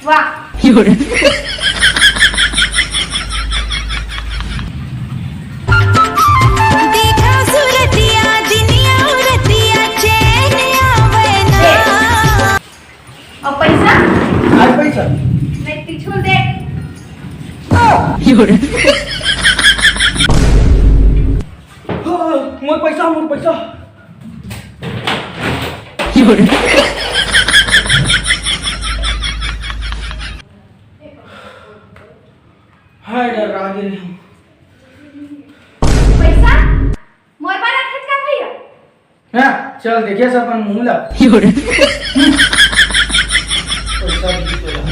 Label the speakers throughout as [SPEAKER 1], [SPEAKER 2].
[SPEAKER 1] वाह
[SPEAKER 2] देखा सूरतिया दुनिया उरतिया चैन आवे ना।
[SPEAKER 1] और पैसा
[SPEAKER 3] आज पैसा
[SPEAKER 1] मैं पिछू दे
[SPEAKER 3] मोर पैसा हाय डर आ गई
[SPEAKER 1] पैसा मोर बार रखत का भैया
[SPEAKER 3] हां चल देखिए सब अपन मुंह ला पैसा दी तोला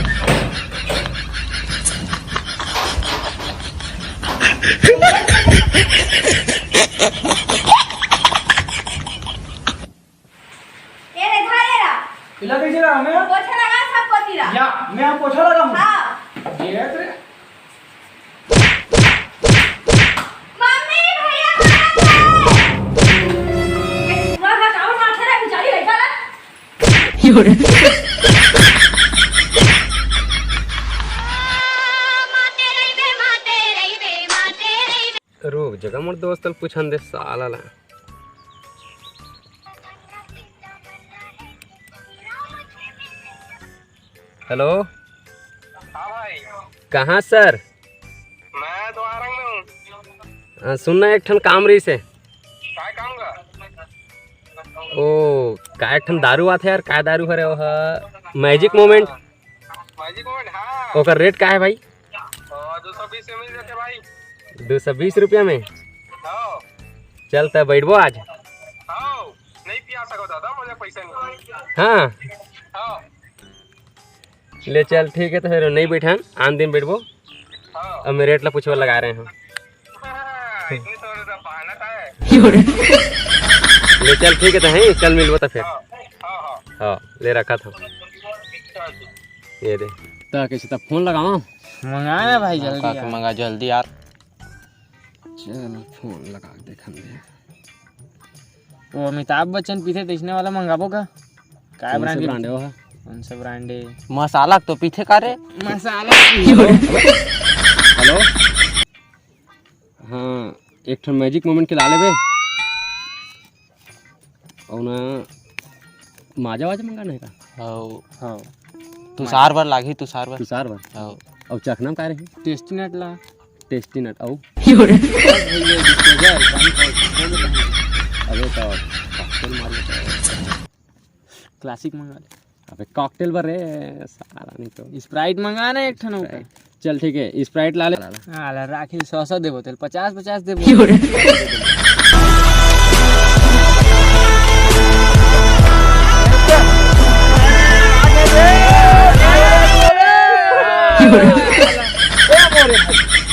[SPEAKER 1] ए रे धारेरा
[SPEAKER 3] पिला कैसे रहा मैं
[SPEAKER 1] पोछा लगा सब पोतीरा
[SPEAKER 3] या मैं यहाँ पोछा लगा हूँ
[SPEAKER 1] हां
[SPEAKER 3] ये तेरे
[SPEAKER 1] मम्मी भैया पूरा हटाओ माथे रे बिचारी है चला
[SPEAKER 4] रुक जगह मोर दोस्त पूछन दे साला ला हेलो
[SPEAKER 5] हाँ भाई
[SPEAKER 4] कहाँ सर
[SPEAKER 5] मैं तो आरंग में हूँ।
[SPEAKER 4] सुनना एक ठन काम रही से
[SPEAKER 5] काय काम का?
[SPEAKER 4] ओ का एक ठन दारू आथे यार का दारू हरे वह मैजिक मोमेंट
[SPEAKER 5] मैजिक मोमेंट हाँ।
[SPEAKER 4] ओकर रेट का है भाई
[SPEAKER 5] 220 में मिल जाते भाई।
[SPEAKER 4] 220 रुपया में
[SPEAKER 5] हाँ
[SPEAKER 4] चल तब बैठबो आज
[SPEAKER 5] हाँ नहीं पिया सको दादा मुझे पैसा नहीं।
[SPEAKER 4] हाँ
[SPEAKER 5] हाँ
[SPEAKER 4] ले चल ठीक है तो फिर नहीं बैठान आन दिन बैठबो
[SPEAKER 5] हाँ
[SPEAKER 4] अब मेरे रेट ला पूछवा लगा रहे हैं
[SPEAKER 5] इतनी तो बहाना का है।
[SPEAKER 4] ले चल ठीक है तो है कल मिलबो तो फिर
[SPEAKER 5] हाँ हाँ
[SPEAKER 4] हाँ ले रखा था
[SPEAKER 5] चल।
[SPEAKER 4] ये दे तो कैसे तब फोन लगाओ
[SPEAKER 6] मंगा ना भाई जल्दी यार।
[SPEAKER 4] मंगा जल्दी यार चल फोन लगा के देखन दे
[SPEAKER 6] वो अमिताभ बच्चन पीछे बेचने वाला मंगाबो का काय
[SPEAKER 4] कौन से
[SPEAKER 6] ब्रांड
[SPEAKER 4] ब्रांड है वो
[SPEAKER 6] कौन सा ब्रांड है
[SPEAKER 4] मसाला तो पीछे का रे
[SPEAKER 6] मसाला
[SPEAKER 4] हेलो हाँ एक ठन मैजिक मोमेंट के ला लेबे और ना माजा वाजा मंगाना है का
[SPEAKER 6] हाँ
[SPEAKER 7] तुषार बर लागी तुषार बर
[SPEAKER 4] तुषार बा और चखना का रही
[SPEAKER 6] टेस्टी नट ला
[SPEAKER 4] टेस्टी नट औ
[SPEAKER 6] भैया
[SPEAKER 4] अबे तो कॉकटेल मार लेता
[SPEAKER 6] क्लासिक मंगा ले
[SPEAKER 4] अबे कॉकटेल बर रे सारा नहीं तो
[SPEAKER 6] स्प्राइट मंगा ना एक ठन ऊपर
[SPEAKER 4] चल ठीक है स्प्राइट ला ले
[SPEAKER 6] हां ला राखी 100 दे बोतल 50 दे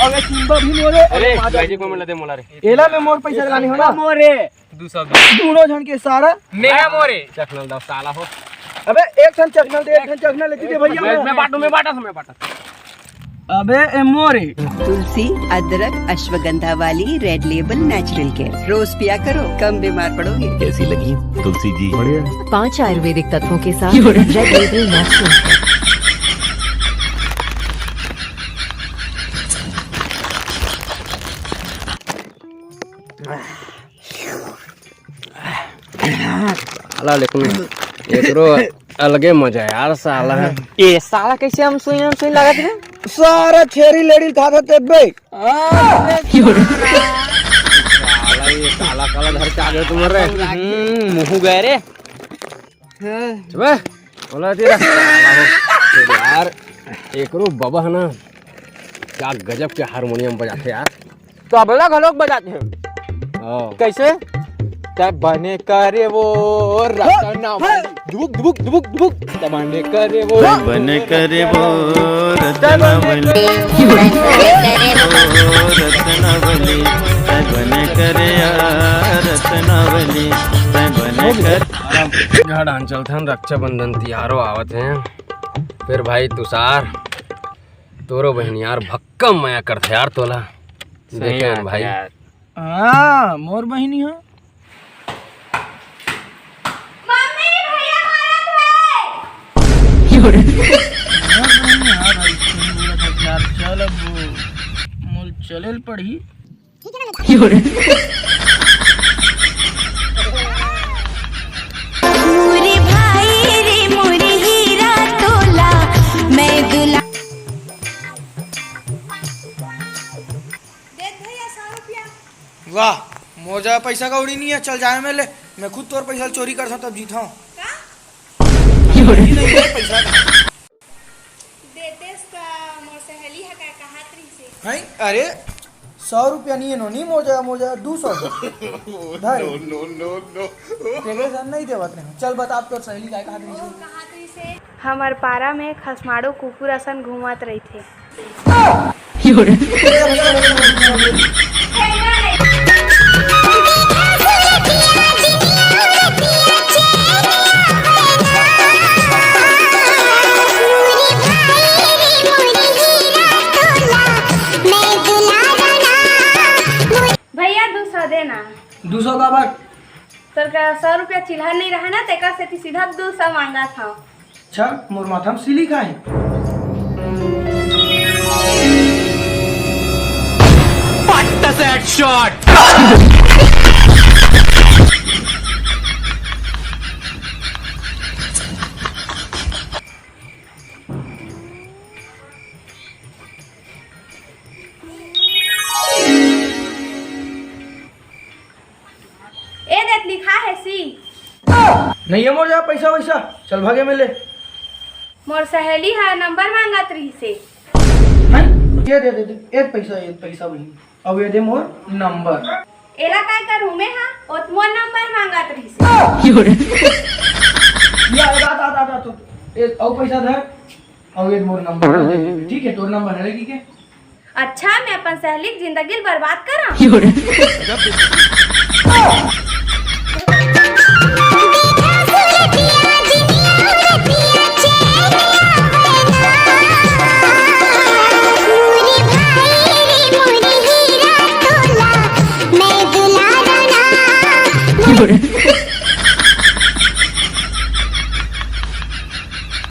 [SPEAKER 3] अबे सिंबा भी मोरे
[SPEAKER 4] अरे मैजिक मोमेंट ला दे मोला रे
[SPEAKER 3] एला में मोर पैसा लगानी हो ना
[SPEAKER 6] मोरे
[SPEAKER 4] 200
[SPEAKER 3] दोनों जन के सारा
[SPEAKER 6] मेरा मोरे
[SPEAKER 4] चखना दो साला हो
[SPEAKER 3] अबे एक ठन चखना दे एक ठन चखना लेती दे भैया
[SPEAKER 4] मैं बाटा
[SPEAKER 3] अबे ए मोरे
[SPEAKER 8] तुलसी अदरक अश्वगंधा वाली रेड लेबल नेचुरल केयर रोज पिया करो कम बीमार पड़ोगे।
[SPEAKER 9] कैसी लगी तुलसी जी?
[SPEAKER 10] 5 आयुर्वेदिक तत्वों के साथ रेड लेबल नेचुरल।
[SPEAKER 4] साला लेकिन एकरो अलगे मजा है यार साला है
[SPEAKER 6] ए साला कैसे हम सुई लागत है
[SPEAKER 3] सारा छेरी लेडी था ते बे
[SPEAKER 4] साला ये काला काला धर के आ गए तुम रे
[SPEAKER 6] मुंह गए रे
[SPEAKER 4] चबे बोला तेरा साला हो यार एकरो बाबा है ना क्या गजब के हारमोनियम बजाते यार
[SPEAKER 6] तबला घलोक बजाते हैं कैसे तब बने करे वो रतना दुबुक दुबुक दुबुक दुबुक तब बने करे वो
[SPEAKER 9] बने करे वो रत्नावली रत्नावली बने करे रत्नावली बने कर
[SPEAKER 4] घर आंचल था रक्षाबंधन त्योहारो आवत हैं फिर भाई तुषार तोरो बहन यार भक्कम माया करते यार तोला देखे भाई
[SPEAKER 3] हां मोर बहिनी है
[SPEAKER 1] मम्मी भैया मारत है
[SPEAKER 3] चले पढ़ी।
[SPEAKER 2] मोरे भाई रे मोरे हीरा तोला मैं दुला।
[SPEAKER 1] देख भैया 100 रुपया।
[SPEAKER 3] वाह मोर जा पैसा का उड़ी नहीं है, चल जाए मेले मैं खुद तोर पैसा चोरी कर तब जीता हूँ। पैसा
[SPEAKER 1] देतेस का मोर सहेली है का कहात रही से।
[SPEAKER 3] है अरे 100 रुपया नहीं है नो नहीं मोजा 200 धर नो तेरे सन नहीं देवत नहीं। चल बता तो सहेली का कहात रही से।
[SPEAKER 1] कहात रही से
[SPEAKER 11] हमर पारा में खसमाड़ो कुकुर असन घूमत रही थे। भैया 200 देना।
[SPEAKER 3] 200 का बात
[SPEAKER 11] तर का 100 रुपया चिल्हर नहीं रहा ना तेका से सीधा 200 मांगा था।
[SPEAKER 3] अच्छा मोर माथा में सिली का है।
[SPEAKER 11] ए देख लिखा है सी।
[SPEAKER 3] नहीं है मोर जा पैसा वैसा, चल भागे मेले।
[SPEAKER 11] मोर सहेली है नंबर मांगत रही से।
[SPEAKER 3] हैं? ये दे एक पैसा वही। अब ये दे मोर नंबर।
[SPEAKER 11] एला काय करूं मैं हां ओत मोर नंबर मांगत रही से।
[SPEAKER 3] या आ तो एक और पैसा धर और ये मोर नंबर। ठीक है तोर नंबर है ठीक है।
[SPEAKER 11] अच्छा मैं अपन सहेली की जिंदगी बर्बाद करा।
[SPEAKER 2] मैं दुला